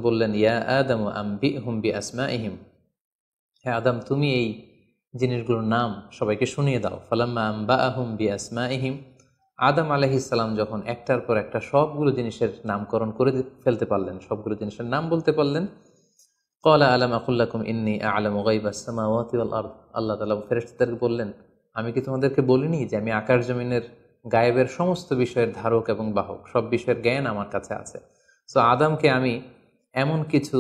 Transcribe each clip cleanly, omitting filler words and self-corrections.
বললেন, ইয়া আদম আম্বিহুম বিআসমাইহিম, হে আদম তুমি এই জিনিসগুলোর নাম সবাইকে শুনিয়ে দাও। ফালাম্মা আম্বাআহুম বিআসমাইহিম, আদম আলাইহিস সালাম যখন একটার পর একটা সবগুলো জিনিসের নামকরণ করে ফেলতে পারলেন, সবগুলো জিনিসের নাম বলতে পারলেন, ক্বালা আলাম আকুল লাকুম ইন্নী আ'লামু গায়বাস সামাওয়াতি ওয়াল আরদ, আল্লাহ তাআলা ফেরেশতাদেরকে বললেন, আমি কি তোমাদেরকে বলিনি যে আমি আকাশ জমিনের গায়েবের সমস্ত বিষয়ের ধারক এবং বাহক, সব বিষয়ের জ্ঞান আমার কাছে আছে। সো আদমকে আমি এমন কিছু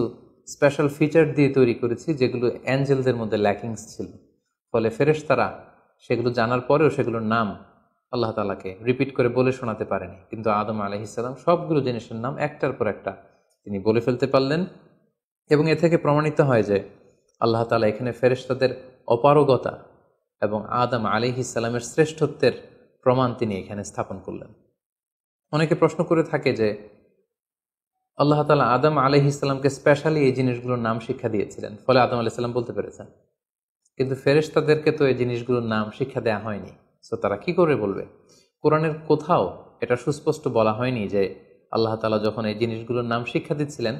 স্পেশাল ফিচার দিয়ে তৈরি করেছি যেগুলো অ্যাঞ্জেলদের মধ্যে ল্যাকিংস ছিল, ফলে ফেরেশতারা সেগুলো জানার পরেও সেগুলোর নাম আল্লাহ তাআলাকে রিপিট করে বলে শোনাতে পারেনি, কিন্তু আদম আলাইহিস সালাম সবগুলো জিনিসের নাম একটার পর একটা তিনি বলে ফেলতে পারলেন। এবং এ থেকে প্রমাণিত হয় যে আল্লাহ তাআলা এখানে ফেরেশতাদের অপারগতা এবং আদম আলাইহিস সালামের শ্রেষ্ঠত্বের প্রমাণ তিনি এখানে স্থাপন করলেন। অনেকে প্রশ্ন করে থাকে যে আল্লাহ তাআলা আদম আলাইহিস সালামকে স্পেশালি এই জিনিসগুলোর নাম শিক্ষা দিয়েছিলেন, ফলে আদম আলাইহিস সালাম বলতে পেরেছেন, কিন্তু ফেরেশতাদেরকে তো এই জিনিসগুলোর নাম শিক্ষা দেওয়া হয়নি, সো তারা কি করে বলবে? কোরআনের কোথাও এটা সুস্পষ্ট বলা হয়নি যে আল্লাহ তাআলা যখন এই জিনিসগুলোর নাম শিক্ষা দিচ্ছিলেন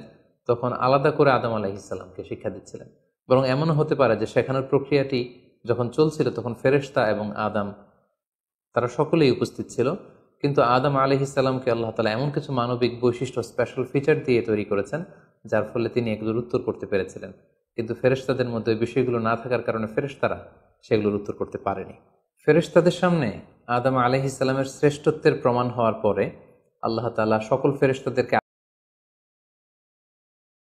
তখন আলাদা করে আদম আলাইহিস সালামকে শিক্ষা দিচ্ছিলেন। বরং এমনও হতে পারে যে শেখানোর প্রক্রিয়াটি যখন চলছিল তখন ফেরেশতা এবং আদম তারা সকলেই উপস্থিত ছিল, কিন্তু আদম আলাইহিস সালামকে আল্লাহ তাআলা এমন কিছু মানবিক বৈশিষ্ট্য, স্পেশাল ফিচার দিয়ে তৈরি করেছেন যার ফলে তিনি এগুলোর উত্তর করতে পেরেছিলেন, কিন্তু ফেরেশতাদের মধ্যে ওই বিষয়গুলো না থাকার কারণে ফেরেশতারা সেগুলোর উত্তর করতে পারেনি। ফেরেশতাদের সামনে আদম আলাইহিস সালামের শ্রেষ্ঠত্বের প্রমাণ হওয়ার পরে আল্লাহ তাআলা সকল ফেরেশতাদেরকে